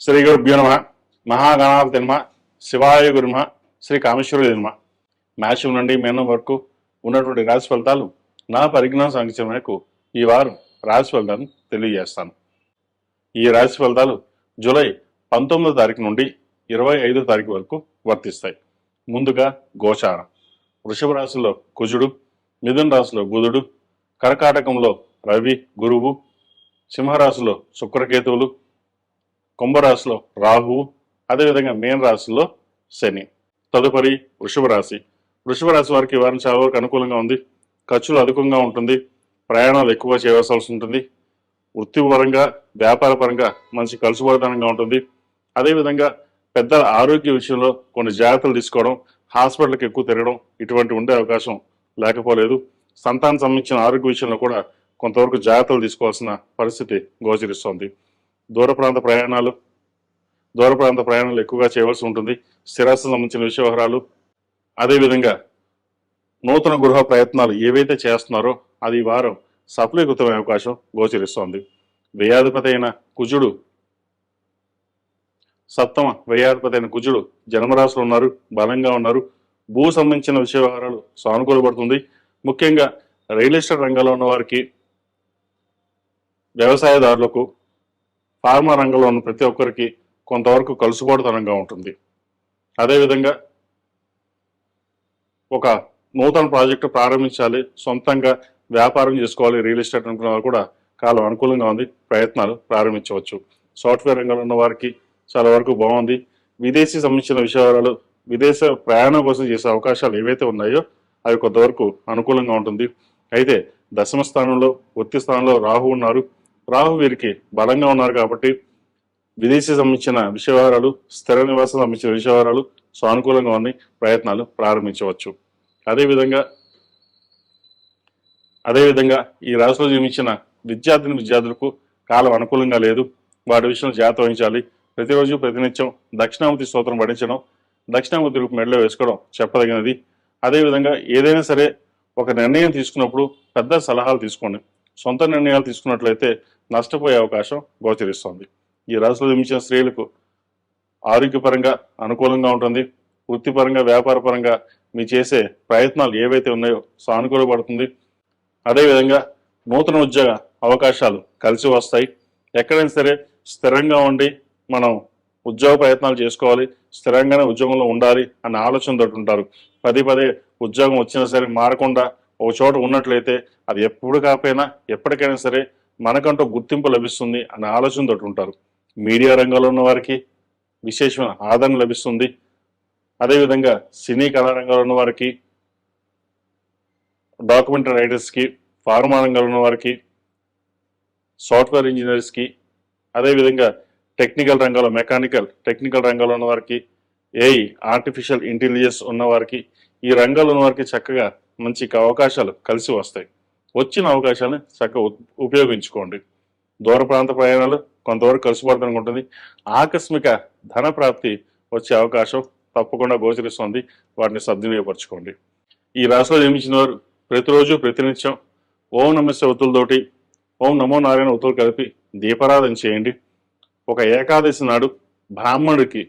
శ్రీ గురుభ్యో నమ. మహాగణాధిపతి నమ. శివాయ గురు నమ. శ్రీ కామేశ్వరుడి నమ. మేషం నుండి మీనం వరకు ఉన్నటువంటి రాశి ఫలితాలు నా పరిజ్ఞాన సంఖ్య మేరకు ఈ వారం రాశి ఫలితాలను తెలియజేస్తాను. ఈ రాశి ఫలితాలు జూలై 19వ తారీఖు నుండి 25వ తారీఖు వరకు వర్తిస్తాయి. ముందుగా గోచారం. వృషభ రాశిలో కుజుడు, మిథున రాశిలో బుధుడు, కర్కాటకంలో రవి గురువు, సింహరాశిలో శుక్రకేతువులు, కుంభరాశిలో రాహువు, అదేవిధంగా మీన రాశిలో శని. తదుపరి వృషభ రాశి. వృషభ రాశి వారికి ఈ వారం చాలా వరకు అనుకూలంగా ఉంది. ఖర్చులు అధికంగా ఉంటుంది. ప్రయాణాలు ఎక్కువ చేయవలసి ఉంటుంది. వృత్తిపరంగా వ్యాపార పరంగా మంచి కలుసుబాటుతనంగా ఉంటుంది. అదేవిధంగా పెద్దల ఆరోగ్య విషయంలో కొన్ని జాగ్రత్తలు తీసుకోవడం, హాస్పిటల్కి ఎక్కువ తిరగడం ఇటువంటి ఉండే అవకాశం లేకపోలేదు. సంతానం సంబంధించిన ఆరోగ్య విషయంలో కూడా కొంతవరకు జాగ్రత్తలు తీసుకోవాల్సిన పరిస్థితి గోచరిస్తోంది. దూర ప్రాంత ప్రయాణాలు ఎక్కువగా చేయవలసి ఉంటుంది. స్థిరాస్తి సంబంధించిన వ్యవహారాలు, అదేవిధంగా నూతన గృహ ప్రయత్నాలు ఏవైతే చేస్తున్నారో అది ఈ వారం సఫలీకృతమయ్యే అవకాశం గోచరిస్తోంది. వ్యయాధిపతి అయిన కుజుడు, సప్తమ వ్యయాధిపతి అయిన కుజుడు జన్మరాశిలో ఉన్నారు, బలంగా ఉన్నారు. భూ సంబంధించిన వ్యవహారాలు సానుకూలపడుతుంది. ముఖ్యంగా రియల్ ఎస్టేట్ రంగంలో ఉన్న వారికి, వ్యవసాయదారులకు, ఫార్మా రంగంలో ఉన్న ప్రతి ఒక్కరికి కొంతవరకు కలుసుబాటుతనంగా ఉంటుంది. అదేవిధంగా ఒక నూతన ప్రాజెక్టు ప్రారంభించాలి, సొంతంగా వ్యాపారం చేసుకోవాలి, రియల్ ఎస్టేట్ అనుకున్న వారు కూడా కాలం అనుకూలంగా ఉంది. ప్రయత్నాలు ప్రారంభించవచ్చు. సాఫ్ట్వేర్ రంగంలో ఉన్న వారికి చాలా వరకు బాగుంది. విదేశీ సంబంధించిన విషయాలు, విదేశ ప్రయాణం కోసం చేసే అవకాశాలు ఏవైతే ఉన్నాయో అవి కొంతవరకు అనుకూలంగా ఉంటుంది. అయితే దశమ స్థానంలో, వృత్తి స్థానంలో రాహు ఉన్నారు. రాహు వీరికి బలంగా ఉన్నారు కాబట్టి విదేశీ సంబంధించిన వ్యవహారాలు, స్థిర నివాసం సంబంధించిన వ్యవహారాలు సానుకూలంగా ఉన్నాయి. ప్రయత్నాలు ప్రారంభించవచ్చు. అదేవిధంగా ఈ రాశిలో జన్మించిన విద్యార్థులకు కాలం అనుకూలంగా లేదు. వాటి విషయంలో జాగ్రత్త వహించాలి. ప్రతిరోజు ప్రతినిత్యం దక్షిణామూర్తి స్తోత్రం పఠించడం, దక్షిణామూర్తి రూపు మెడలో వేసుకోవడం చెప్పదగినది. అదేవిధంగా ఏదైనా సరే ఒక నిర్ణయం తీసుకున్నప్పుడు పెద్ద సలహాలు తీసుకోండి. సొంత నిర్ణయాలు తీసుకున్నట్లయితే నష్టపోయే అవకాశం గోచరిస్తుంది. ఈ రాశిలో జన్మించిన స్త్రీలకు ఆరోగ్యపరంగా అనుకూలంగా ఉంటుంది. వృత్తిపరంగా, వ్యాపార పరంగా మీ చేసే ప్రయత్నాలు ఏవైతే ఉన్నాయో సానుకూలపడుతుంది. అదేవిధంగా నూతన ఉద్యోగ అవకాశాలు కలిసి వస్తాయి. ఎక్కడైనా సరే స్థిరంగా ఉండి మనం ఉద్యోగ ప్రయత్నాలు చేసుకోవాలి, స్థిరంగానే ఉద్యోగంలో ఉండాలి అన్న ఆలోచనతో ఉంటారు. పదే ఉద్యోగం వచ్చినా సరే మారకుండా ఒక చోట ఉన్నట్లయితే అది ఎప్పుడు కాకపోయినా ఎప్పటికైనా సరే మనకంటూ గుర్తింపు లభిస్తుంది అన్న ఆలోచనతో ఉంటారు. మీడియా రంగంలో ఉన్న వారికి విశేషమైన ఆదరణ లభిస్తుంది. అదేవిధంగా సినీ కళారంగంలో ఉన్న వారికి, డాక్యుమెంటరీ రైటర్స్కి, ఫార్మా రంగంలో ఉన్న వారికి, సాఫ్ట్వేర్ ఇంజనీర్స్కి, అదేవిధంగా టెక్నికల్ రంగంలో టెక్నికల్ రంగంలో ఉన్న వారికి, ఏఐ ఆర్టిఫిషియల్ ఇంటెలిజెన్స్ ఉన్నవారికి, ఈ రంగంలో ఉన్న వారికి చక్కగా మంచి అవకాశాలు కలిసి వస్తాయి. వచ్చిన అవకాశాలను చక్కగా ఉపయోగించుకోండి. దూర ప్రాంత ప్రయాణాలు కొంతవరకు కలుసుబాటుతనం ఉంటుంది. ఆకస్మిక ధన ప్రాప్తి వచ్చే అవకాశం తప్పకుండా గోచరిస్తుంది. వాటిని సద్వినియోగపరచుకోండి. ఈ రాశిలో జన్మించిన వారు ప్రతిరోజు ప్రతినిత్యం ఓం నమస్య ఒత్తులతోటి ఓం నమో నారాయణ ఒత్తులు కలిపి దీపారాధన చేయండి. ఒక ఏకాదశి నాడు బ్రాహ్మణుడికి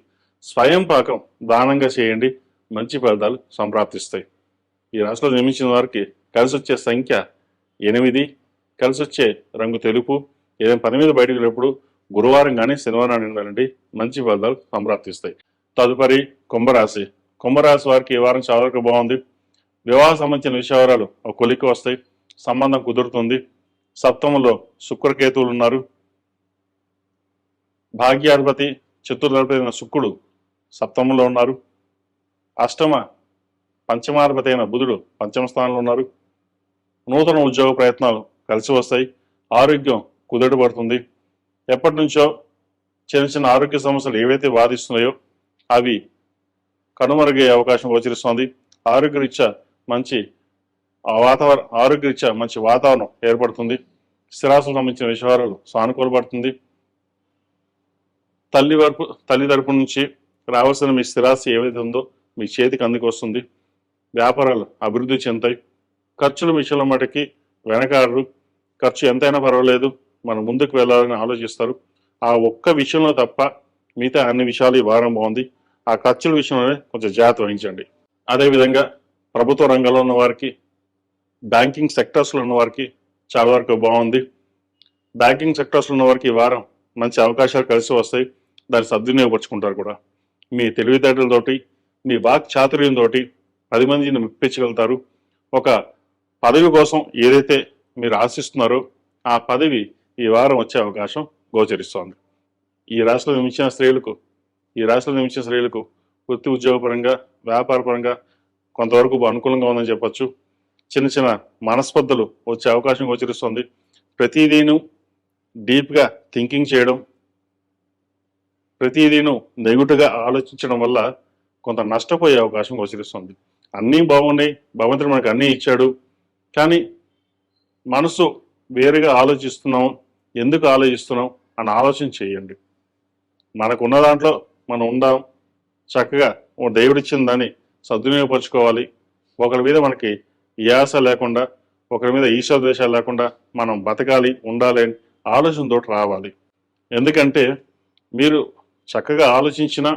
స్వయం పాకం దానంగా చేయండి. మంచి ఫలితాలు సంప్రాప్తిస్తాయి. ఈ రాశిలో జన్మించిన వారికి కలిసి వచ్చే సంఖ్య 8, కలిసి వచ్చే రంగు తెలుపు. ఏదైనా పని మీద బయటకు వెళ్ళినప్పుడు గురువారం కానీ శనివారం ఉండాలండి. మంచి ఫలితాలు సంప్రాప్తిస్తాయి. తదుపరి కుంభరాశి. కుంభరాశి వారికి ఈ వారం చాలా వరకు బాగుంది. వివాహ సంబంధించిన విషయాలు ఒక కొలిక్కి వస్తాయి. సంబంధం కుదురుతుంది. సప్తమంలో శుక్రకేతువులు ఉన్నారు. భాగ్యాధిపతి చతుర్థాధిపతి అయిన శుక్రుడు సప్తమంలో ఉన్నారు. పంచమాధిపతి అయిన బుధుడు పంచమ స్థానంలో ఉన్నారు. నూతన ఉద్యోగ ప్రయత్నాలు కలిసి వస్తాయి. ఆరోగ్యం కుదుటపడుతుంది. ఎప్పటి నుంచో చిన్న ఆరోగ్య సమస్యలు ఏవైతే బాధిస్తున్నాయో అవి కనుమరుగయ్యే అవకాశం గోచరిస్తోంది. ఆరోగ్యరీత్యా మంచి వాతావరణం ఏర్పడుతుంది. స్థిరాస్తులకు సంబంధించిన విషయాలు సానుకూలపడుతుంది. తల్లి తరపు నుంచి రావాల్సిన మీ స్థిరాస్తి ఏవైతే ఉందో మీ చేతికి అందుకు వస్తుంది. వ్యాపారాలు అభివృద్ధి చెందుతాయి. ఖర్చుల విషయంలో మటుకి వెనకాడరు. ఖర్చు ఎంతైనా పర్వాలేదు, మనం ముందుకు వెళ్ళాలని ఆలోచిస్తారు. ఆ ఒక్క విషయంలో తప్ప మిగతా అన్ని విషయాలు ఈ వారం బాగుంది. ఆ ఖర్చుల విషయంలోనే కొంచెం జాగ్రత్త వహించండి. అదేవిధంగా ప్రభుత్వ రంగంలో ఉన్న వారికి, బ్యాంకింగ్ సెక్టర్స్లో ఉన్న వారికి చాలా వరకు బాగుంది. బ్యాంకింగ్ సెక్టర్స్లో ఉన్న వారికి ఈ వారం మంచి అవకాశాలు కలిసి వస్తాయి. దాన్ని సద్వినియోగపరుచుకుంటారు కూడా. మీ తెలివితేటలతోటి, మీ వాక్ చాతుర్యంతో 10 మందిని మెప్పించగలుగుతారు. ఒక పదవి కోసం ఏదైతే మీరు ఆశిస్తున్నారో ఆ పదవి ఈ వారం వచ్చే అవకాశం గోచరిస్తోంది. ఈ రాశిలో జన్మించిన స్త్రీలకు వృత్తి ఉద్యోగపరంగా, వ్యాపారపరంగా కొంతవరకు అనుకూలంగా ఉందని చెప్పొచ్చు. చిన్న చిన్న మనస్పర్ధలు వచ్చే అవకాశం గోచరిస్తుంది. ప్రతిదీను డీప్గా థింకింగ్ చేయడం, ప్రతిదీను నెగిటివ్గా ఆలోచించడం వల్ల కొంత నష్టపోయే అవకాశం గోచరిస్తుంది. అన్నీ బాగున్నాయి, భగవంతుడు మనకు అన్నీ ఇచ్చాడు, కానీ మనసు వేరుగా ఆలోచిస్తున్నాం, ఎందుకు ఆలోచిస్తున్నాం అని ఆలోచన చేయండి. మనకున్న దాంట్లో మనం ఉందాం, చక్కగా దేవుడిచ్చిన దాన్ని సద్వినియోగపరచుకోవాలి. ఒకరి మీద మనకి యాస లేకుండా, ఒకరి మీద ఈశ్వరద్వేషాలు లేకుండా మనం బతకాలి, ఉండాలి అని ఆలోచనతో రావాలి. ఎందుకంటే మీరు చక్కగా ఆలోచించిన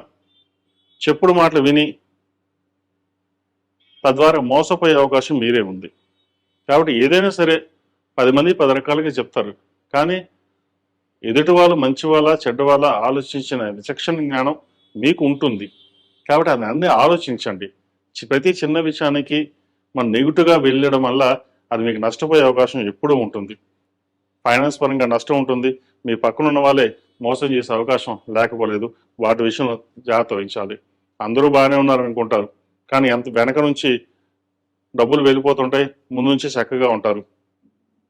చెప్పుడు మాటలు విని తద్వారా మోసపోయే అవకాశం మీరే ఉంది. కాబట్టి ఏదైనా సరే 10 మంది 10 రకాలుగా చెప్తారు, కానీ ఎదుటి వాళ్ళు మంచి వాళ్ళ చెడ్డ వాళ్ళ ఆలోచించిన విచక్షణ జ్ఞానం మీకు ఉంటుంది. కాబట్టి అది అన్నీ ఆలోచించండి. ప్రతి చిన్న విషయానికి మనం నెగిటివ్గా వెళ్ళడం వల్ల అది మీకు నష్టపోయే అవకాశం ఎప్పుడూ ఉంటుంది. ఫైనాన్స్ పరంగా నష్టం ఉంటుంది. మీ పక్కన ఉన్న వాళ్ళే మోసం చేసే అవకాశం లేకపోలేదు. వాటి విషయంలో జాగ్రత్త వహించాలి. అందరూ బాగానే ఉన్నారు అనుకుంటారు, కానీ ఎంత వెనక నుంచి డబ్బులు వెళ్ళిపోతుంటాయి, ముందు నుంచి చక్కగా ఉంటారు.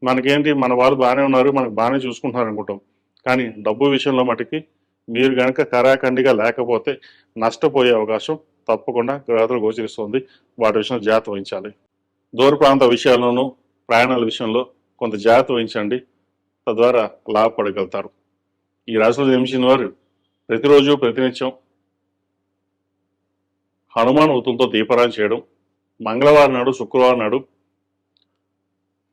మనకేంటి, మన వాళ్ళు బాగానే ఉన్నారు, మనకు బాగానే చూసుకుంటున్నారు అనుకుంటాం, కానీ డబ్బు విషయంలో మటుకి మీరు కనుక కరాఖండిగా లేకపోతే నష్టపోయే అవకాశం తప్పకుండా గ్రహాలు గోచరిస్తుంది. వాటి విషయంలో జాగ్రత్త వహించాలి. దూర ప్రాంత విషయాల్లోనూ ప్రయాణాల విషయంలో కొంత జాగ్రత్త వహించండి, తద్వారా లాభపడగలుగుతారు. ఈ రాశిలో జన్మించిన వారు ప్రతిరోజు ప్రతినిత్యం హనుమాన్ వృత్తులతో దీపారాధన చేయడం, మంగళవారం నాడు, శుక్రవారం నాడు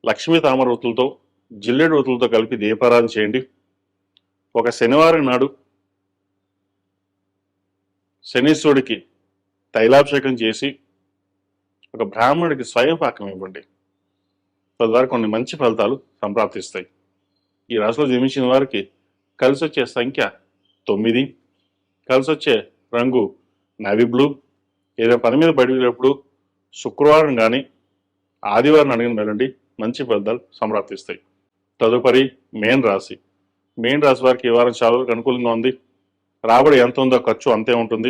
లక్ష్మీ తామర వృత్తులతో, జిల్లేడు వృత్తులతో కలిపి దీపారాధన చేయండి. ఒక శనివారం నాడు శనీశ్వరుడికి తైలాభిషేకం చేసి ఒక బ్రాహ్మణుడికి స్వయం పాకం ఇవ్వండి. తద్వారా కొన్ని మంచి ఫలితాలు సంప్రాప్తిస్తాయి. ఈ రాశిలో జన్మించిన వారికి కలిసి వచ్చే సంఖ్య 9, కలిసి వచ్చే రంగు నవీ బ్లూ. ఏదైనా పని మీద బయటకు శుక్రవారం కానీ ఆదివారం అడిగిన వెళ్ళండి, మంచి ఫలితాలు సంప్రాప్తిస్తాయి. తదుపరి మేన్ రాశి వారికి ఈ వారం చాలా వరకు అనుకూలంగా ఉంది. రాబడి ఎంత ఉందో ఖర్చు అంతే ఉంటుంది.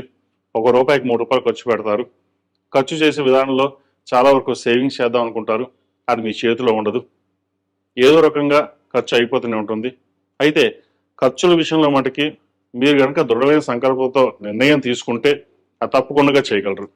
₹1కి ₹3 ఖర్చు పెడతారు. ఖర్చు చేసే విధానంలో చాలా వరకు సేవింగ్స్ చేద్దాం అనుకుంటారు, అది మీ చేతిలో ఉండదు. ఏదో రకంగా ఖర్చు అయిపోతూనే ఉంటుంది. అయితే ఖర్చుల విషయంలో మటుకి మీరు కనుక దృఢమైన సంకల్పంతో నిర్ణయం తీసుకుంటే అది తప్పకుండా చేయగలరు.